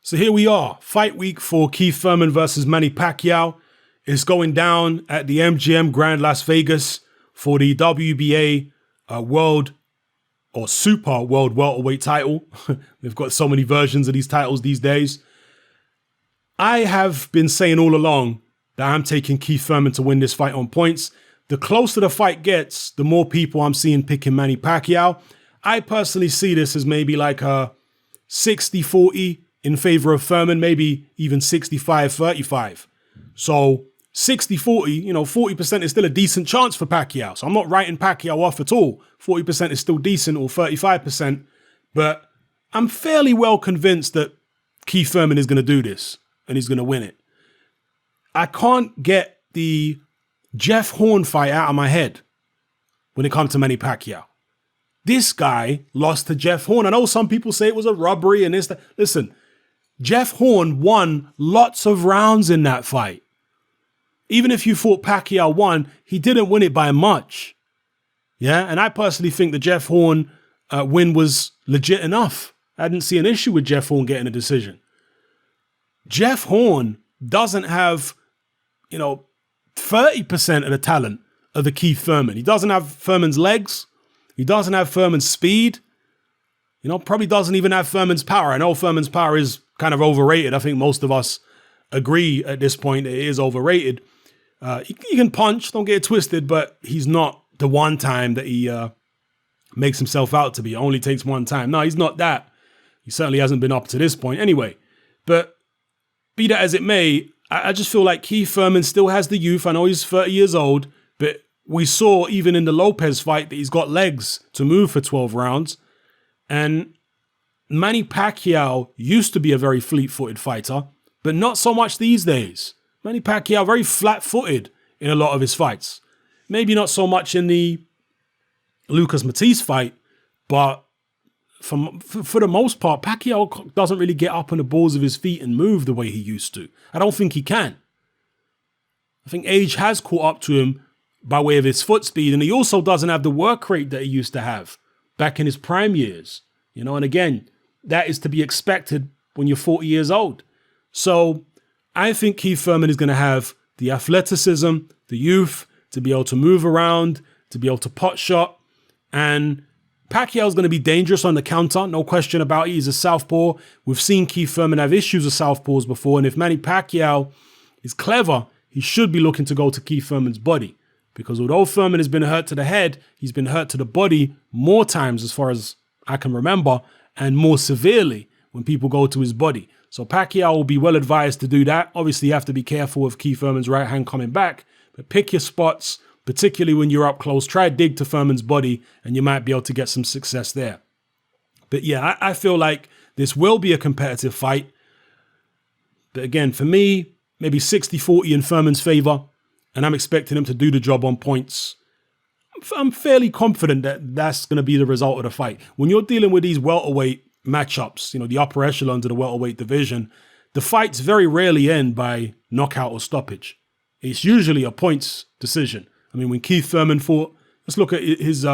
So here we are, fight week for Keith Thurman versus Manny Pacquiao. It's going down at the MGM Grand Las Vegas for the WBA World or Super World Welterweight title. They've got so many versions of these titles these days. I have been saying all along that I'm taking Keith Thurman to win this fight on points. The closer the fight gets, the more people I'm seeing picking Manny Pacquiao. I personally see this as maybe like a 60-40 in favor of Thurman, maybe even 65-35. So 60-40, 40% is still a decent chance for Pacquiao. So I'm not writing Pacquiao off at all. 40% is still decent, or 35%. But I'm fairly well convinced that Keith Thurman is going to do this and he's going to win it. I can't get the Jeff Horn fight out of my head when it comes to Manny Pacquiao. This guy lost to Jeff Horn. I know some people say it was a robbery and this, that. Listen, Jeff Horn won lots of rounds in that fight. Even if you thought Pacquiao won, he didn't win it by much. Yeah, and I personally think the Jeff Horn win was legit enough. I didn't see an issue with Jeff Horn getting a decision. Jeff Horn doesn't have, 30% of the talent of the Keith Thurman. He doesn't have Thurman's legs. He doesn't have Thurman's speed. Probably doesn't even have Thurman's power. I know Thurman's power is kind of overrated. I think most of us agree at this point that it is overrated. He can punch, don't get it twisted, but he's not the one time that he makes himself out to be. It only takes one time. No, he's not that. He certainly hasn't been up to this point anyway. But be that as it may, I just feel like Keith Thurman still has the youth. I know he's 30 years old, but we saw even in the Lopez fight that he's got legs to move for 12 rounds. And Manny Pacquiao used to be a very fleet-footed fighter, but not so much these days. Manny Pacquiao very flat-footed in a lot of his fights. Maybe not so much in the Lucas Matisse fight, but for the most part, Pacquiao doesn't really get up on the balls of his feet and move the way he used to. I don't think he can. I think age has caught up to him by way of his foot speed, and he also doesn't have the work rate that he used to have back in his prime years. And again, that is to be expected when you're 40 years old. So I think Keith Thurman is going to have the athleticism, the youth to be able to move around, to be able to pot shot. And Pacquiao is going to be dangerous on the counter, no question about it. He's a southpaw. We've seen Keith Thurman have issues with southpaws before. And if Manny Pacquiao is clever, he should be looking to go to Keith Thurman's body. Because although Thurman has been hurt to the head, he's been hurt to the body more times as far as I can remember, and more severely when people go to his body. So Pacquiao will be well advised to do that. Obviously, you have to be careful of Keith Thurman's right hand coming back, but pick your spots, particularly when you're up close. Try to dig to Thurman's body, and you might be able to get some success there. But yeah, I feel like this will be a competitive fight. But again, for me, maybe 60-40 in Thurman's favor, and I'm expecting him to do the job on points. I'm fairly confident that that's going to be the result of the fight. When you're dealing with these welterweight matchups, the upper echelons of the welterweight division, the fights very rarely end by knockout or stoppage. It's usually a points decision. I mean, when Keith Thurman fought, let's look at his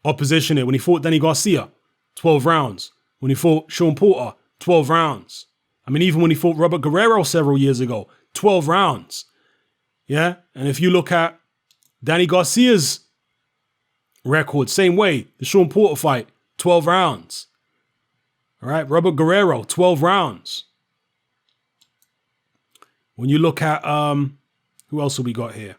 opposition here. When he fought Danny Garcia, 12 rounds. When he fought Sean Porter, 12 rounds. I mean, even when he fought Robert Guerrero several years ago, 12 rounds. Yeah, and if you look at Danny Garcia's record, same way, the Sean Porter fight, 12 rounds. All right, Robert Guerrero, 12 rounds. When you look at, who else have we got here?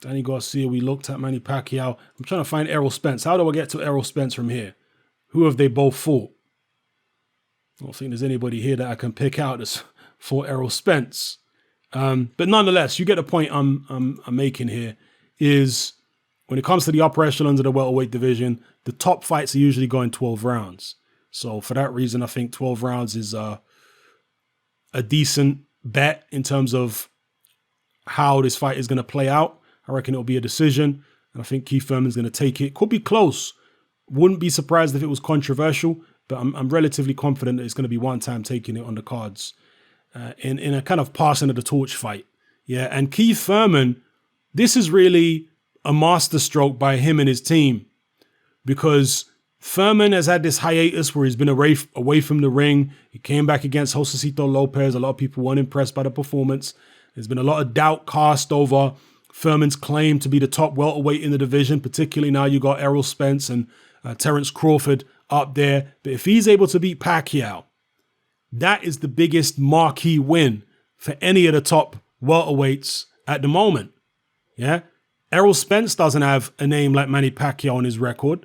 Danny Garcia, we looked at Manny Pacquiao. I'm trying to find Errol Spence. How do I get to Errol Spence from here? Who have they both fought? I don't think there's anybody here that I can pick out that's fought Errol Spence. But nonetheless, you get the point I'm making here is when it comes to the upper echelons of the welterweight division, the top fights are usually going 12 rounds. So for that reason, I think 12 rounds is a decent bet in terms of how this fight is going to play out. I reckon it'll be a decision, and I think Keith Thurman's going to take it. Could be close. Wouldn't be surprised if it was controversial, but I'm relatively confident that it's going to be one time taking it on the cards. In a kind of passing of the torch fight. Yeah, and Keith Thurman, this is really a masterstroke by him and his team, because Thurman has had this hiatus where he's been away from the ring. He came back against Josecito Lopez. A lot of people weren't impressed by the performance. There's been a lot of doubt cast over Thurman's claim to be the top welterweight in the division, particularly now you got Errol Spence and Terence Crawford up there. But if he's able to beat Pacquiao, that is the biggest marquee win for any of the top welterweights at the moment. Yeah, Errol Spence doesn't have a name like Manny Pacquiao on his record.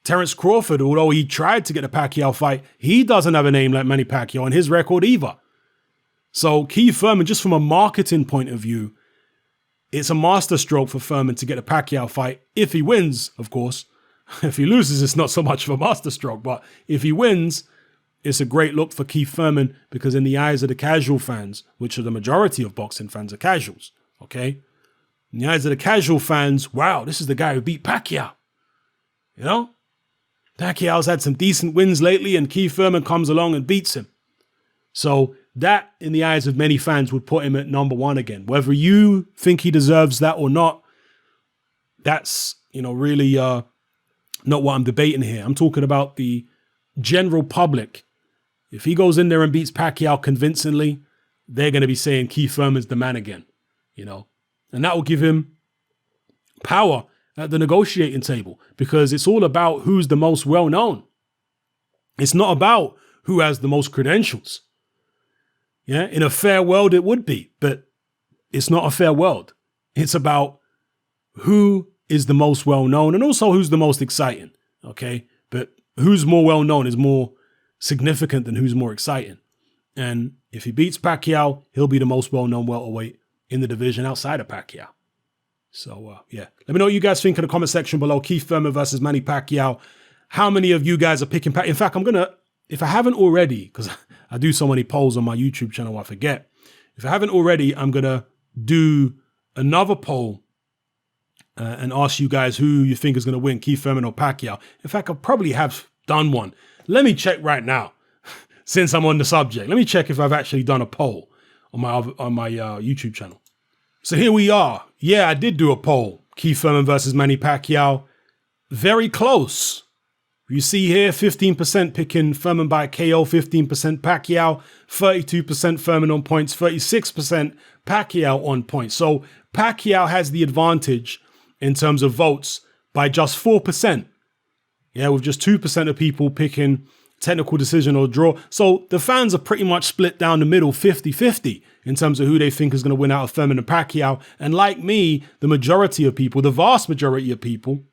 Terence Crawford, although he tried to get a Pacquiao fight, he doesn't have a name like Manny Pacquiao on his record either. So Keith Thurman, just from a marketing point of view, it's a masterstroke for Thurman to get a Pacquiao fight. If he wins, of course. If he loses, it's not so much of a masterstroke. But if he wins, it's a great look for Keith Thurman, because in the eyes of the casual fans, which are the majority of boxing fans are casuals, okay? In the eyes of the casual fans, wow, this is the guy who beat Pacquiao. You know? Pacquiao's had some decent wins lately, and Keith Thurman comes along and beats him. So that, in the eyes of many fans, would put him at number one again. Whether you think he deserves that or not, that's, really not what I'm debating here. I'm talking about the general public. If he goes in there and beats Pacquiao convincingly, they're going to be saying Keith Thurman's the man again, And that will give him power at the negotiating table, because it's all about who's the most well-known. It's not about who has the most credentials. Yeah, in a fair world it would be, but it's not a fair world. It's about who is the most well-known and also who's the most exciting, okay? But who's more well-known is more significant than who's more exciting. And if he beats Pacquiao, he'll be the most well-known welterweight in the division outside of Pacquiao. So, yeah. Let me know what you guys think in the comment section below. Keith Thurman versus Manny Pacquiao. How many of you guys are picking Pacquiao? In fact, I'm going to, if I haven't already, because I do so many polls on my YouTube channel, I forget. If I haven't already, I'm going to do another poll and ask you guys who you think is going to win, Keith Thurman or Pacquiao. In fact, I probably have done one. Let me check right now, since I'm on the subject. Let me check if I've actually done a poll on my YouTube channel. So here we are. Yeah, I did do a poll. Keith Thurman versus Manny Pacquiao. Very close. You see here, 15% picking Thurman by KO, 15% Pacquiao, 32% Thurman on points, 36% Pacquiao on points. So Pacquiao has the advantage in terms of votes by just 4%. Yeah, with just 2% of people picking technical decision or draw. So the fans are pretty much split down the middle, 50-50 in terms of who they think is going to win out of Thurman and Pacquiao. And like me, the majority of people, the vast majority of people,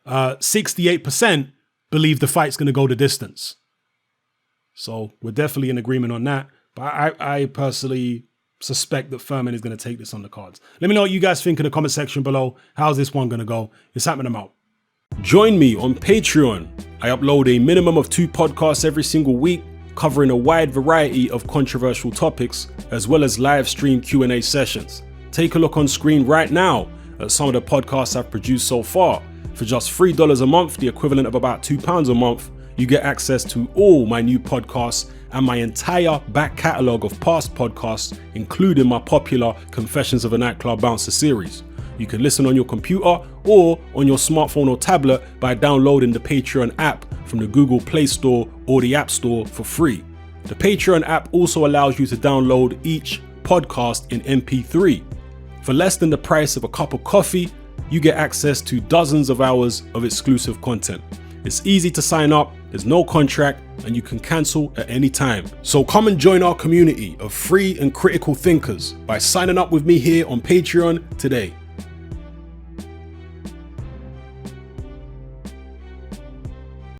68% believe the fight's going to go the distance. So we're definitely in agreement on that. But I personally suspect that Thurman is going to take this on the cards. Let me know what you guys think in the comment section below. How's this one going to go? It's happening. I'm out. Join me on Patreon. I upload a minimum of 2 podcasts every single week, covering a wide variety of controversial topics, as well as live stream Q&A sessions. Take a look on screen right now at some of the podcasts I've produced so far. For just $3 a month, the equivalent of about £2 a month, you get access to all my new podcasts and my entire back catalogue of past podcasts, including my popular Confessions of a Nightclub Bouncer series. You can listen on your computer or on your smartphone or tablet by downloading the Patreon app from the Google Play Store or the App Store for free. The Patreon app also allows you to download each podcast in MP3. For less than the price of a cup of coffee, you get access to dozens of hours of exclusive content. It's easy to sign up, there's no contract, and you can cancel at any time. So come and join our community of free and critical thinkers by signing up with me here on Patreon today.